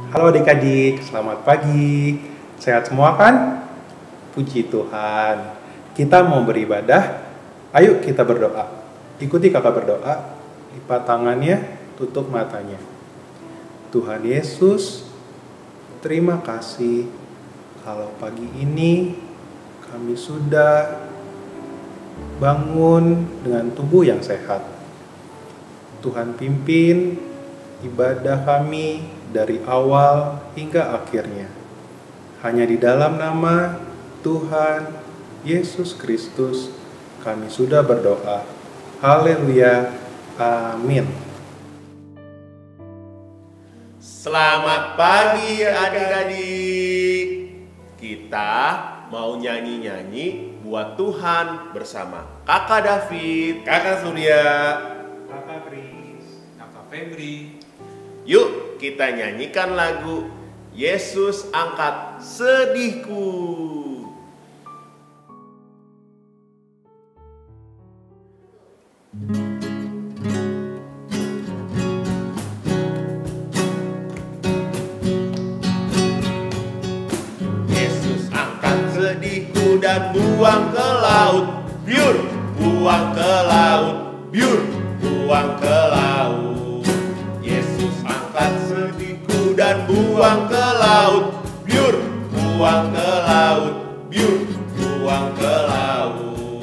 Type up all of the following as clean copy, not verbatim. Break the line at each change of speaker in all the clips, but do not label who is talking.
Halo adik-adik, selamat pagi. Sehat semua kan? Puji Tuhan. Kita mau beribadah. Ayo kita berdoa. Ikuti kakak berdoa. Lipat tangannya, tutup matanya. Tuhan Yesus, terima kasih kalau pagi ini kami sudah bangun dengan tubuh yang sehat. Tuhan pimpin ibadah kami dari awal hingga akhirnya. Hanya di dalam nama Tuhan Yesus Kristus kami sudah berdoa. Haleluya. Amin.
Selamat pagi adik-adik. Kita mau nyanyi-nyanyi buat Tuhan bersama Kakak David, Kakak Surya,
Kakak Kris,
Kakak Febri.
Yuk kita nyanyikan lagu Yesus Angkat Sedihku. Yesus angkat sedihku dan buang ke laut, biur, buang ke laut, biur, buang ke laut. Yesus angkat sedihku dan buang ke laut, biur, buang ke laut, biur, buang ke laut.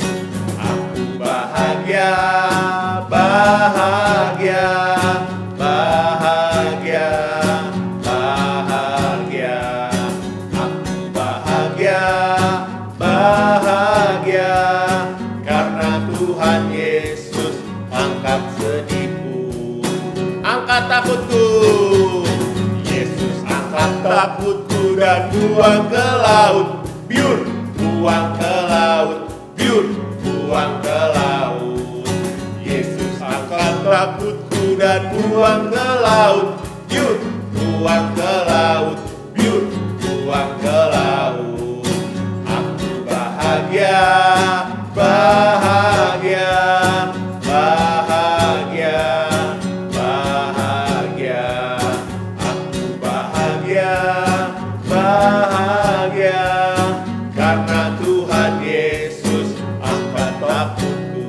Aku bahagia, bahagia, bahagia, bahagia. Aku bahagia, bahagia, karena Tuhan Yesus angkat sedihku, angkat takutku. Yesus angkat takutku dan buang ke laut, biur, buang ke laut, biur, buang ke laut. Yesus angkat takutku dan buang ke laut, biur, buang ke laut, biur, buang ke laut. Aku bahagia, bahagia, bahagia, bahagia. Aku bahagia, bahagia, karena Tuhan Yesus angkat takutku.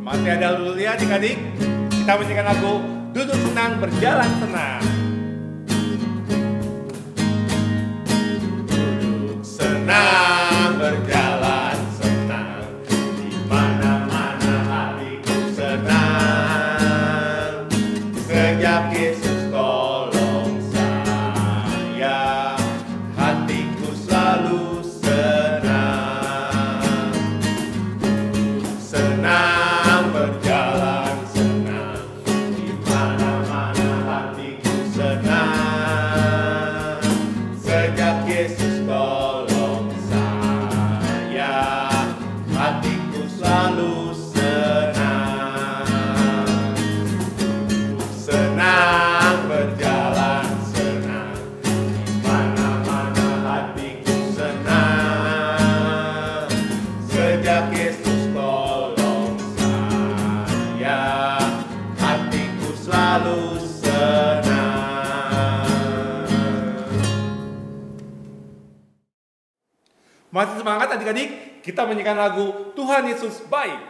Masih ada lulunya adik-adik. Kita menyanyikan lagu Duduk Senang Berjalan Tenang.
Duduk senang, berjalan senang, di mana-mana hatiku senang. Sejak Yesus tolong saya, hatiku selalu senang. Duduk senang, berjalan senang, di mana-mana hatiku senang. Sejak Yesus tolong saya, hatiku selalu senang. Duduk senang, berjalan senang, di mana-mana hatiku senang. Sejak Yesus tolong saya, hatiku selalu senang.
Masih semangat adik-adik? Kita menyanyikan lagu Tuhan Yesus Baik.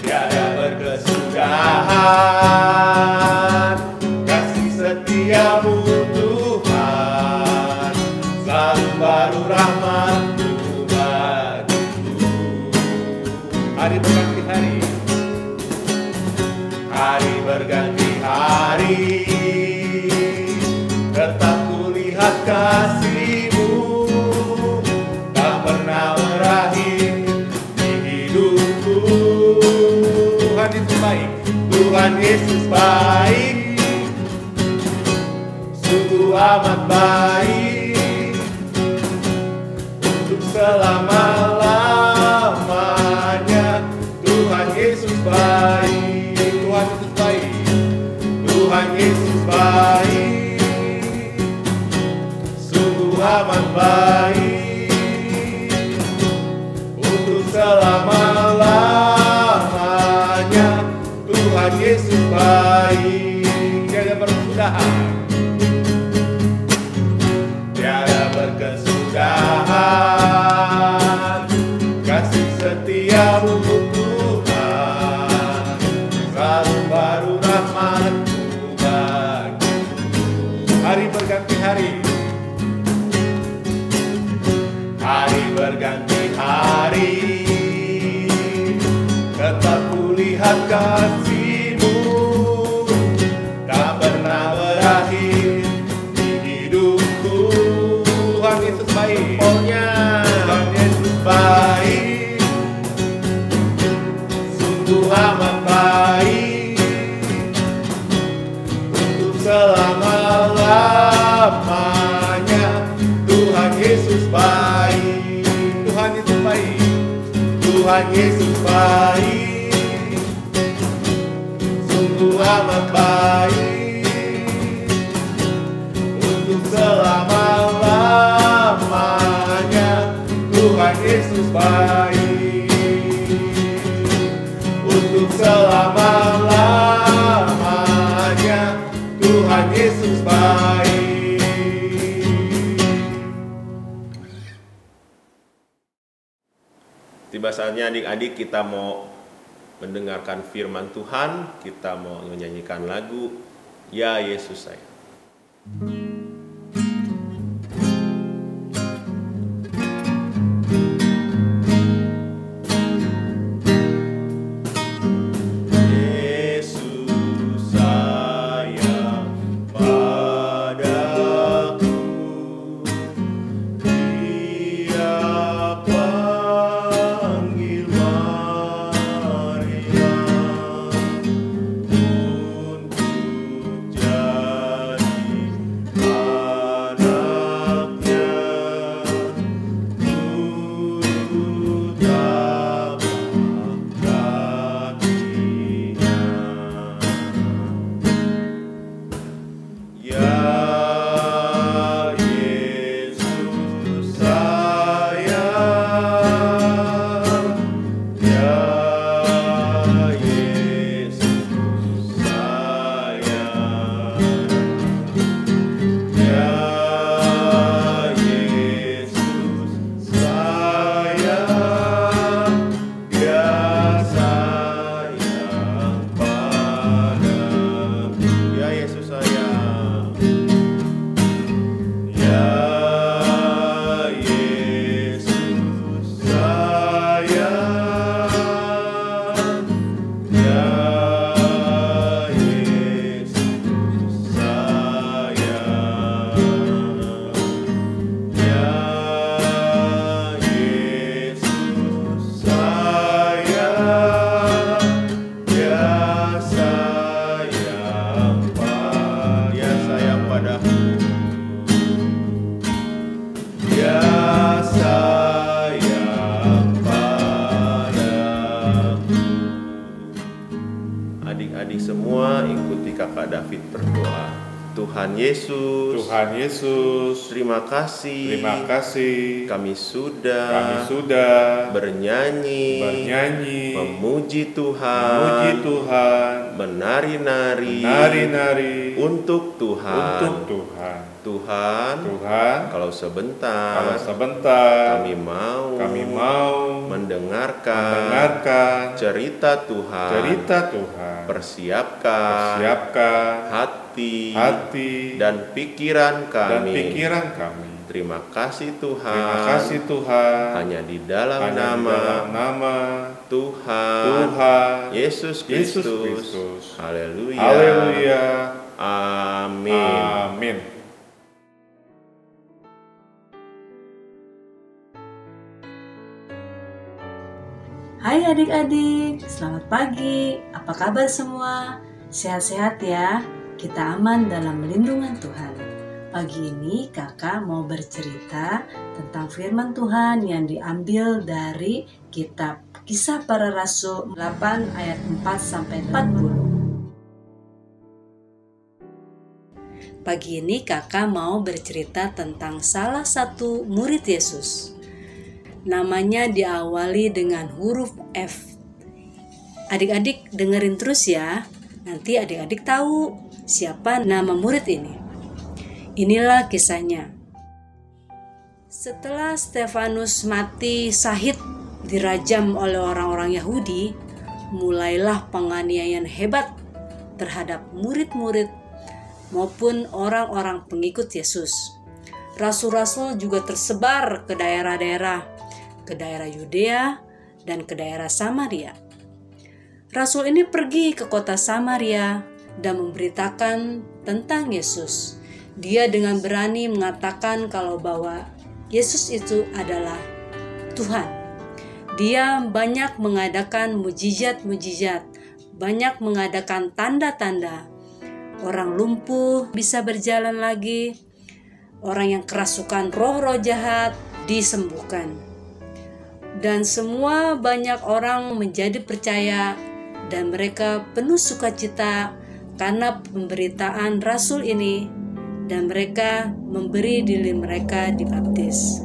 Tiada berkesudahan kasih setiamu Tuhan, selalu baru rahmat-Mu bagiku.
Hari berganti hari.
Hari berganti hari, tetap kulihat kasih-Mu, tak pernah berakhir di hidupku.
Tuhan Yesus baik.
Tuhan Yesus baik, sungguh amat baik, untuk selama-lamanya. Tuhan Yesus baik,
Tuhan Yesus baik.
Tuhan Yesus baik, amat baik, untuk selama-lamanya Tuhan Yesus baik.
Tiada berkesudahan,
Tiada berkesudahan, kasih setia untuk Tuhan, selalu baru rahmat-Mu bagiku.
hari berganti hari,
Hari berganti hari, tetap kulihat kasih-Mu, tak pernah berakhir di hidupku.
Tuhan Yesus baik.
Pokoknya Tuhan Yesus baik, sungguh amat baik, untuk selama-lamanya Tuhan Yesus baik.
Tuhan Yesus baik.
Tuhan Yesus baik, sungguh amat baik, untuk selama-lamanya Tuhan Yesus baik, untuk selama-lamanya Tuhan Yesus baik. Tiba saatnya adik-adik kita mau mendengarkan firman Tuhan, kita mau menyanyikan lagu Ya Yesus Sayang. Yesus sayang padaku, Dia panggil Maria untuk jadi anaknya, turut tapak kakinya. Ya Yesus sayang, Ya Yesus sayang, Ya Yesus sayang, Dia sayang padaku. Ya Yesus sayang, Ya Yesus sayang, Ya Yesus sayang, Ya Yesus sayang, Dia sayang padaku, Dia sayang padaku. Adik-adik semua ikuti kakak David berdoa. Tuhan Yesus,
Tuhan Yesus,
terima kasih,
terima kasih.
kami sudah
Bernyanyi,
memuji
memuji
Tuhan,
Tuhan,
menari-nari
menari-nari
untuk Tuhan.
untuk Tuhan.
Tuhan,
Tuhan,
kalau sebentar
kalau sebentar
kami mau
mendengarkan
cerita Tuhan, persiapkan hati dan pikiran kami. Terima kasih Tuhan, hanya di dalam nama Tuhan Yesus Kristus. Haleluya. Amin.
Hai adik-adik, selamat pagi. Apa kabar semua? Sehat-sehat ya? Kita aman dalam lindungan Tuhan. Pagi ini kakak mau bercerita tentang firman Tuhan yang diambil dari kitab Kisah Para Rasul 8 ayat 4-40. Pagi ini kakak mau bercerita tentang salah satu murid Yesus. Namanya diawali dengan huruf F. Adik-adik dengerin terus ya. Nanti adik-adik tahu siapa nama murid ini. Inilah kisahnya. Setelah Stefanus mati syahid dirajam oleh orang-orang Yahudi, mulailah penganiayaan hebat terhadap murid-murid maupun orang-orang pengikut Yesus. Rasul-rasul juga tersebar ke daerah-daerah, ke daerah Yudea dan ke daerah Samaria. Rasul ini pergi ke kota Samaria dan memberitakan tentang Yesus. Dia dengan berani mengatakan kalau bahwa Yesus itu adalah Tuhan. Dia banyak mengadakan mujizat-mujizat, banyak mengadakan tanda-tanda. Orang lumpuh bisa berjalan lagi, orang yang kerasukan roh-roh jahat disembuhkan. Dan semua banyak orang menjadi percaya dan mereka penuh sukacita karena pemberitaan Rasul ini, dan mereka memberi diri mereka dibaptis.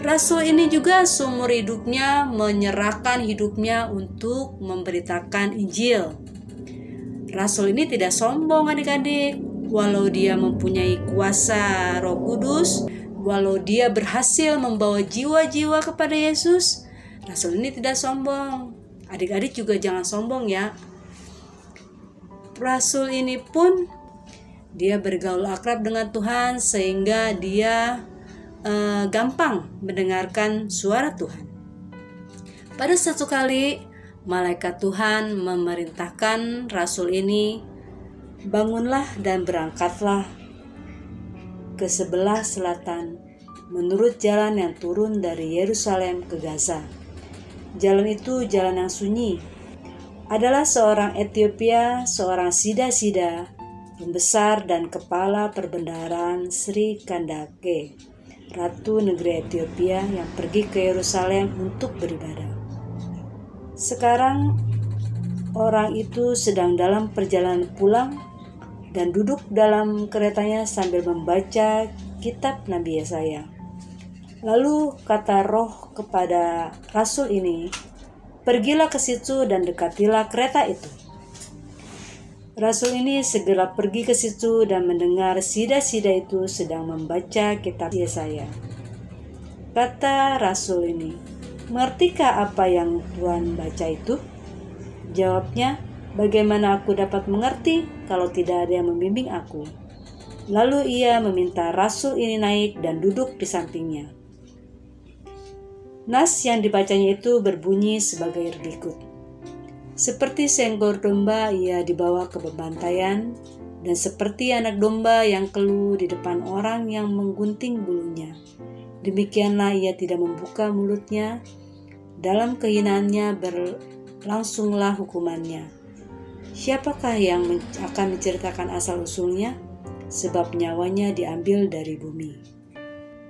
Rasul ini juga seumur hidupnya menyerahkan hidupnya untuk memberitakan Injil. Rasul ini tidak sombong adik-adik, walau dia mempunyai kuasa Roh Kudus, walau dia berhasil membawa jiwa-jiwa kepada Yesus, Rasul ini tidak sombong. Adik-adik juga jangan sombong ya. Rasul ini pun dia bergaul akrab dengan Tuhan sehingga dia gampang mendengarkan suara Tuhan. Pada satu kali malaikat Tuhan memerintahkan Rasul ini, bangunlah dan berangkatlah ke sebelah selatan menurut jalan yang turun dari Yerusalem ke Gaza. Jalan itu jalan yang sunyi. Adalah seorang Etiopia, seorang Sida-Sida, pembesar dan kepala perbendaharaan Sri Kandake, Ratu negeri Etiopia yang pergi ke Yerusalem untuk beribadah. Sekarang orang itu sedang dalam perjalanan pulang dan duduk dalam keretanya sambil membaca kitab Nabi Yesaya. Lalu kata Roh kepada Rasul ini, "Pergilah ke situ dan dekatilah kereta itu." Rasul ini segera pergi ke situ dan mendengar Sida-Sida itu sedang membaca kitab Yesaya. Kata Rasul ini, "Mengertikah apa yang Tuhan baca itu?" Jawabnya, "Bagaimana aku dapat mengerti kalau tidak ada yang membimbing aku?" Lalu ia meminta Rasul ini naik dan duduk di sampingnya. Nas yang dibacanya itu berbunyi sebagai berikut. Seperti seekor domba ia dibawa ke pembantaian, dan seperti anak domba yang keluh di depan orang yang menggunting bulunya, demikianlah ia tidak membuka mulutnya. Dalam kehinaannya berlangsunglah hukumannya. Siapakah yang akan menceritakan asal-usulnya? Sebab nyawanya diambil dari bumi.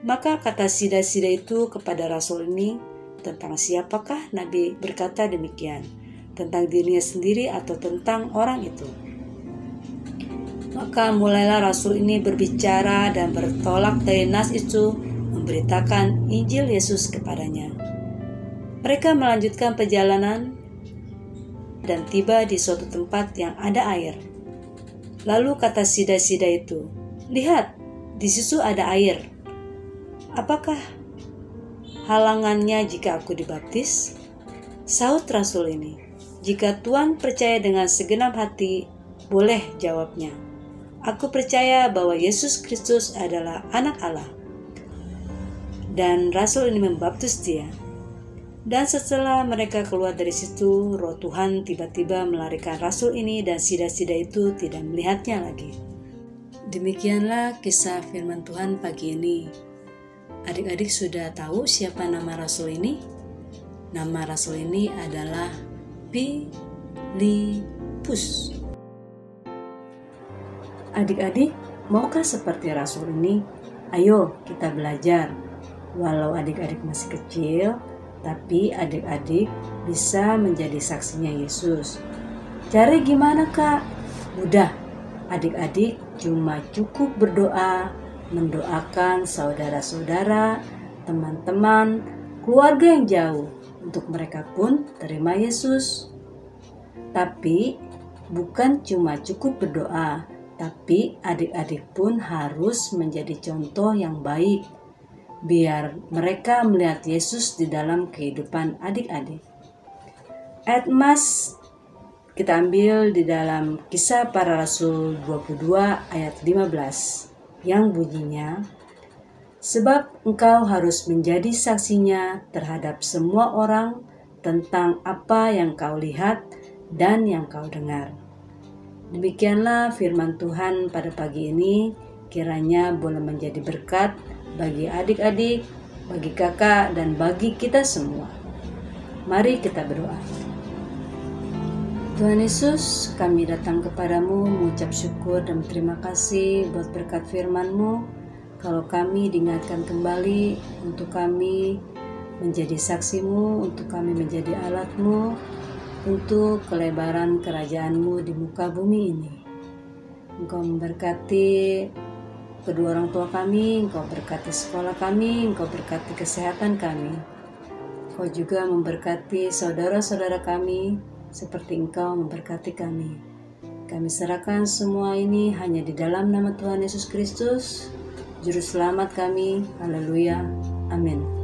Maka kata Sida-Sida itu kepada Rasul ini, tentang siapakah Nabi berkata demikian? Tentang dirinya sendiri atau tentang orang itu? Maka mulailah Rasul ini berbicara dan bertolak dari nas itu memberitakan Injil Yesus kepadanya. Mereka melanjutkan perjalanan dan tiba di suatu tempat yang ada air. Lalu kata Sida-Sida itu, "Lihat, di situ ada air. Apakah halangannya jika aku dibaptis?" Saut Rasul ini, "Jika Tuhan percaya dengan segenap hati, boleh," jawabnya. "Aku percaya bahwa Yesus Kristus adalah anak Allah." Dan Rasul ini membaptis dia. Dan setelah mereka keluar dari situ, Roh Tuhan tiba-tiba melarikan Rasul ini dan Sida-Sida itu tidak melihatnya lagi. Demikianlah kisah firman Tuhan pagi ini. Adik-adik sudah tahu siapa nama Rasul ini? Nama Rasul ini adalah Filipus. Adik-adik, maukah seperti Rasul ini? Ayo kita belajar. Walau adik-adik masih kecil, tapi adik-adik bisa menjadi saksinya Yesus. Cari gimana, Kak? Mudah. Adik-adik cuma cukup berdoa, mendoakan saudara-saudara, teman-teman, keluarga yang jauh, untuk mereka pun terima Yesus. Tapi bukan cuma cukup berdoa, tapi adik-adik pun harus menjadi contoh yang baik, biar mereka melihat Yesus di dalam kehidupan adik-adik. Ayat emas kita ambil di dalam Kisah Para Rasul 22 ayat 15 yang bunyinya, "Sebab engkau harus menjadi saksinya terhadap semua orang tentang apa yang kau lihat dan yang kau dengar." Demikianlah firman Tuhan pada pagi ini, kiranya boleh menjadi berkat bagi adik-adik, bagi kakak, dan bagi kita semua. Mari kita berdoa. Tuhan Yesus, kami datang kepadamu mengucap syukur dan terima kasih buat berkat firman-Mu. Kalau kami diingatkan kembali untuk kami menjadi saksi-Mu, untuk kami menjadi alat-Mu, untuk kelebaran kerajaan-Mu di muka bumi ini. Engkau memberkati kedua orang tua kami, Engkau berkati sekolah kami, Engkau berkati kesehatan kami. Engkau juga memberkati saudara-saudara kami, seperti Engkau memberkati kami. Kami serahkan semua ini hanya di dalam nama Tuhan Yesus Kristus, Juru Selamat kami. Haleluya. Amin.